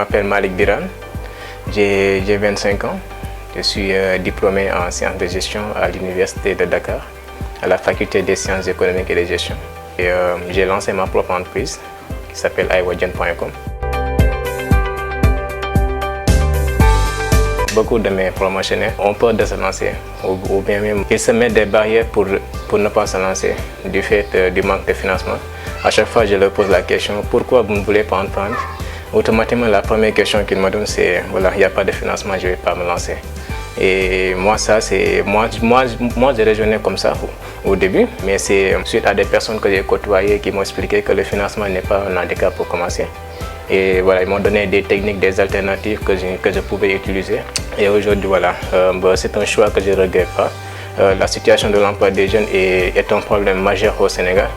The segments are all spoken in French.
m'appelle Malik Biran, j'ai 25 ans, je suis diplômé en sciences de gestion à l'Université de Dakar, à la faculté des sciences économiques et de gestion. Et j'ai lancé ma propre entreprise qui s'appelle iWodjen.com. Beaucoup de mes promotionnaires ont peur de se lancer, ou bien même ils se mettent des barrières pour ne pas se lancer du fait du manque de financement. À chaque fois, je leur pose la question pourquoi vous ne voulez pas entreprendre. Automatiquement, la première question qu'ils me donnent, c'est voilà, il n'y a pas de financement, je ne vais pas me lancer. Et moi, j'ai raisonné comme ça au début, mais c'est suite à des personnes que j'ai côtoyées qui m'ont expliqué que le financement n'est pas un handicap pour commencer. Et voilà, ils m'ont donné des techniques, des alternatives que je pouvais utiliser. Et aujourd'hui, voilà, c'est un choix que je ne regrette pas. La situation de l'emploi des jeunes est un problème majeur au Sénégal.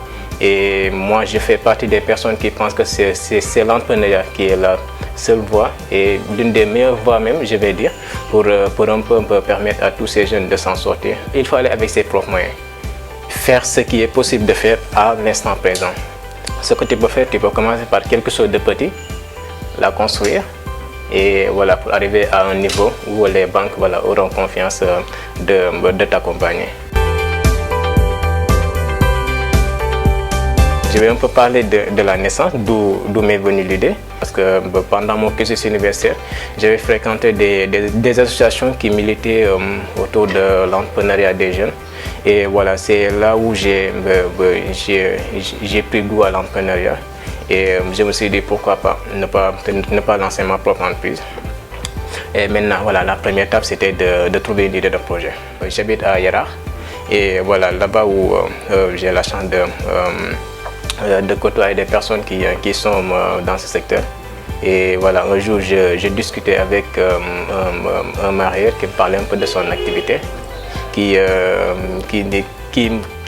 Et moi, je fais partie des personnes qui pensent que c'est l'entrepreneuriat qui est la seule voie et l'une des meilleures voies même, je vais dire, pour un peu permettre à tous ces jeunes de s'en sortir. Il faut aller avec ses propres moyens. Faire ce qui est possible de faire à l'instant présent. Ce que tu peux faire, tu peux commencer par quelque chose de petit, la construire et voilà, pour arriver à un niveau où les banques voilà, auront confiance de t'accompagner. Je vais un peu parler de la naissance, d'où m'est venue l'idée. Parce que pendant mon cursus universitaire, j'avais fréquenté des associations qui militaient autour de l'entrepreneuriat des jeunes. Et voilà, c'est là où j'ai pris goût à l'entrepreneuriat. Et je me suis dit pourquoi pas ne pas lancer ma propre entreprise. Et maintenant, voilà, la première étape, c'était de trouver une idée de projet. J'habite à Yara. Et voilà, là-bas où j'ai la chance de côtoyer des personnes qui sont dans ce secteur. Et voilà, un jour, je discutais avec un marié qui me parlait un peu de son activité, qui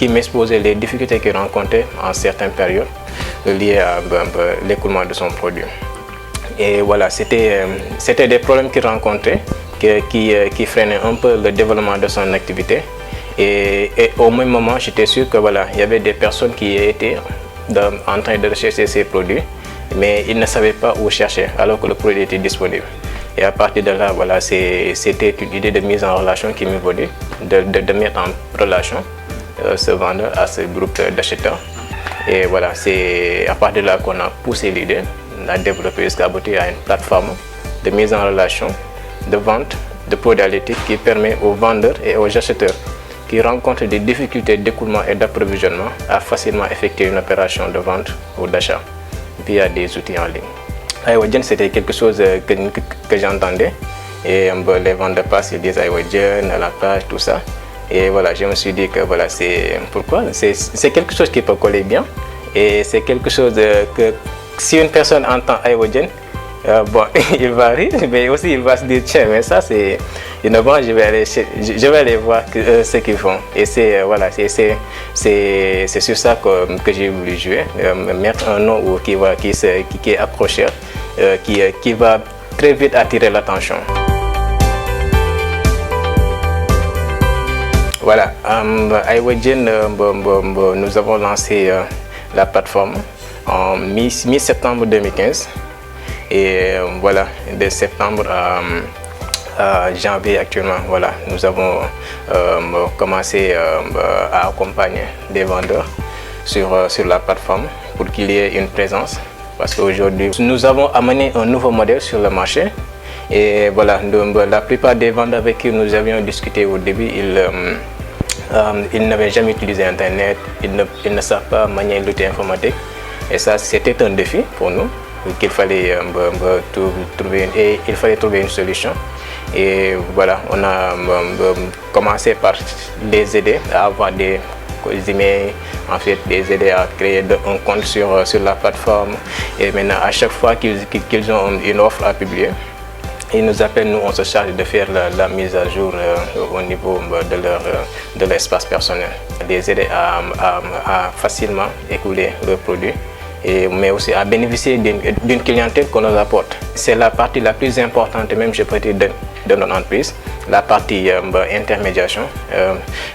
m'exposait les difficultés qu'il rencontrait en certaines périodes liées à l'écoulement de son produit. Et voilà, c'était des problèmes qu'il rencontrait qui freinaient un peu le développement de son activité. Et au même moment, j'étais sûr que voilà, il y avait des personnes qui étaient en train de rechercher ces produits, mais ils ne savaient pas où chercher alors que le produit était disponible. Et à partir de là, voilà, c'était une idée de mise en relation qui m'est venue, de mettre en relation ce vendeur à ce groupe d'acheteurs. Et voilà, c'est à partir de là qu'on a poussé l'idée, on a développé jusqu'à aboutir à une plateforme de mise en relation, de vente de produits halieutiques qui permet aux vendeurs et aux acheteurs qui rencontrent des difficultés d'écoulement et d'approvisionnement à facilement effectuer une opération de vente ou d'achat via des outils en ligne. iWodjen, c'était quelque chose que j'entendais et les vendeurs passent, ils disent iWodjen à la page, tout ça. Et voilà, je me suis dit que voilà, c'est quelque chose qui peut coller bien et c'est quelque chose que si une personne entend iWodjen, bon, il va rire, mais aussi il va se dire tiens, mais ça c'est innovant, je vais aller voir ce qu'ils font. Et c'est voilà, c'est sur ça que j'ai voulu jouer, mettre un nom qui est accrocheur, qui va très vite attirer l'attention. Voilà, iWodjen, nous avons lancé la plateforme en mi-septembre 2015. Et voilà, de septembre à janvier actuellement, voilà, nous avons commencé à accompagner des vendeurs sur la plateforme pour qu'il y ait une présence. Parce qu'aujourd'hui, nous avons amené un nouveau modèle sur le marché. Et voilà, la plupart des vendeurs avec qui nous avions discuté au début, ils n'avaient jamais utilisé Internet, ils ne savent pas manier l'outil informatique. Et ça, c'était un défi pour nous. Qu'il fallait trouver une solution. Et voilà, on a commencé par les aider à avoir des emails, en fait, les aider à créer un compte sur la plateforme. Et maintenant, à chaque fois qu'ils ont une offre à publier, ils nous appellent, nous on se charge de faire la mise à jour au niveau de l'espace personnel. Les aider à facilement écouler leurs produits. Mais aussi à bénéficier d'une clientèle qu'on nous apporte. C'est la partie la plus importante, même je peux dire, de notre entreprise, la partie intermédiation.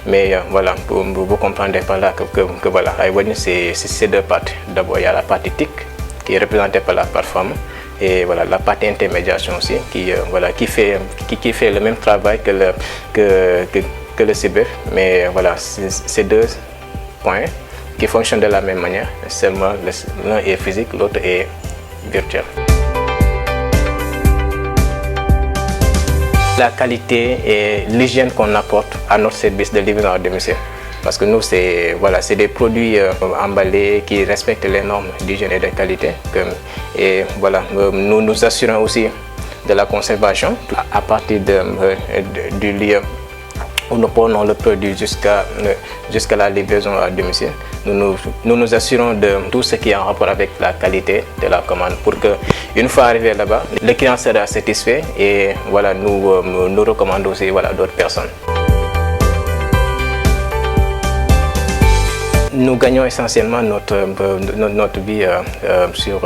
Mais voilà, vous comprendrez par là que voilà, iWodjen, c'est deux parties. D'abord, il y a la partie TIC qui est représentée par la plateforme et voilà, la partie intermédiation aussi voilà, qui fait le même travail que le cyber, mais voilà, c'est deux points qui fonctionnent de la même manière, seulement l'un est physique, l'autre est virtuel. La qualité et l'hygiène qu'on apporte à notre service de livraison à domicile. Parce que nous, c'est des produits emballés qui respectent les normes d'hygiène et de qualité. Et voilà, nous nous assurons aussi de la conservation à partir du lieu où nous prenons le produit jusqu'à la livraison à domicile. Nous nous assurons de tout ce qui est en rapport avec la qualité de la commande pour que, une fois arrivé là-bas, le client sera satisfait et voilà, nous recommandons aussi voilà, d'autres personnes. Nous gagnons essentiellement notre vie sur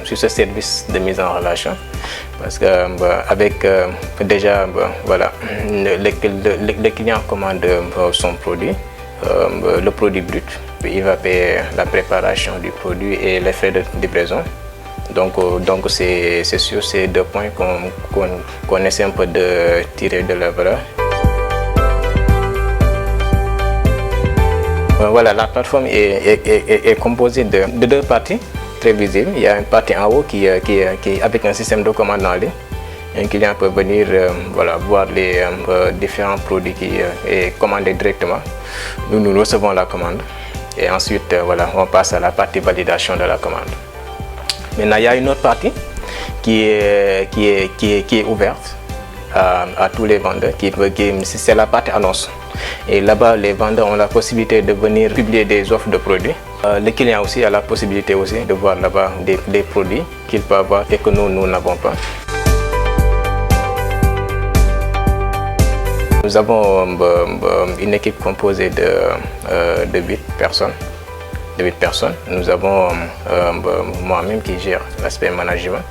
ce service de mise en relation parce que avec déjà voilà, le client commande son produit, le produit brut, il va payer la préparation du produit et les frais de livraison. Donc c'est sur ces deux points qu'on essaie un peu de tirer de la valeur. Voilà, la plateforme est composée de deux parties très visibles. Il y a une partie en haut qui est avec un système de commande en ligne. Un client peut venir voilà, voir les différents produits qui est commandé directement. Nous recevons la commande et ensuite voilà, on passe à la partie validation de la commande. Maintenant, il y a une autre partie qui est ouverte à tous les vendeurs, c'est la partie annonce. Et là-bas, les vendeurs ont la possibilité de venir publier des offres de produits. Le client aussi a la possibilité aussi de voir là-bas des produits qu'il peut avoir et que nous n'avons pas. Nous avons une équipe composée de 8 personnes. Nous avons moi-même qui gère l'aspect management.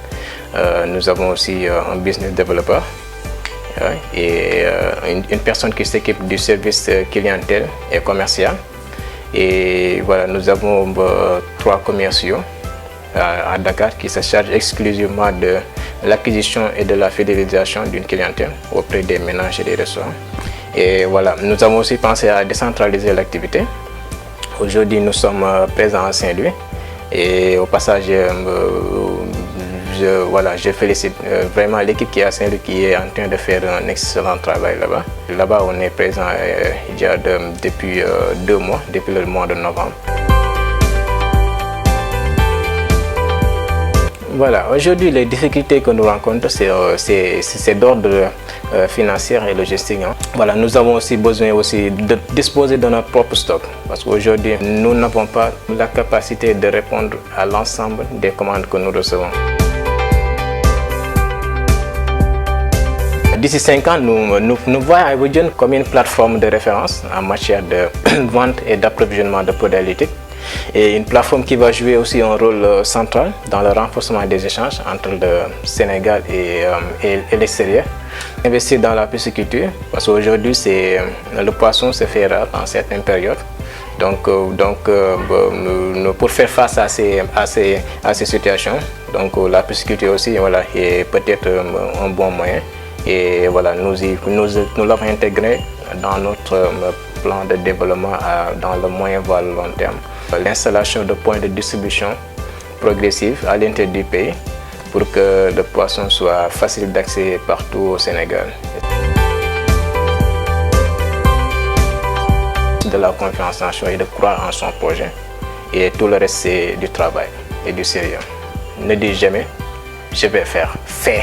Nous avons aussi un business developer. Et une personne qui s'occupe du service clientèle et commercial. Et voilà, nous avons 3 commerciaux à Dakar qui se chargent exclusivement de l'acquisition et de la fidélisation d'une clientèle auprès des ménages et des restaurants. Et voilà, nous avons aussi pensé à décentraliser l'activité. Aujourd'hui, nous sommes présents à Saint-Louis et au passage, je félicite vraiment l'équipe qui est à Saint-Louis qui est en train de faire un excellent travail là-bas. Là-bas, on est présent depuis 2 mois, depuis le mois de novembre. Voilà, aujourd'hui, les difficultés que nous rencontrons, c'est d'ordre financier et logistique. Voilà, nous avons aussi besoin de disposer de notre propre stock parce qu'aujourd'hui, nous n'avons pas la capacité de répondre à l'ensemble des commandes que nous recevons. D'ici 5 ans, nous voyons Ivogen comme une plateforme de référence en matière de vente et d'approvisionnement de produits halieutiques et une plateforme qui va jouer aussi un rôle central dans le renforcement des échanges entre le Sénégal et l'extérieur. Investir dans la pisciculture parce qu'aujourd'hui, le poisson se fait rare en certaines périodes. Donc, pour faire face à ces situations, la pisciculture aussi voilà, est peut-être un bon moyen. Et voilà, nous l'avons intégré dans notre plan de développement dans le moyen voire le long terme. L'installation de points de distribution progressifs à l'intérieur du pays pour que le poisson soit facile d'accès partout au Sénégal. De la confiance en soi et de croire en son projet. Et tout le reste, c'est du travail et du sérieux. Ne dis jamais, je vais faire. Fais.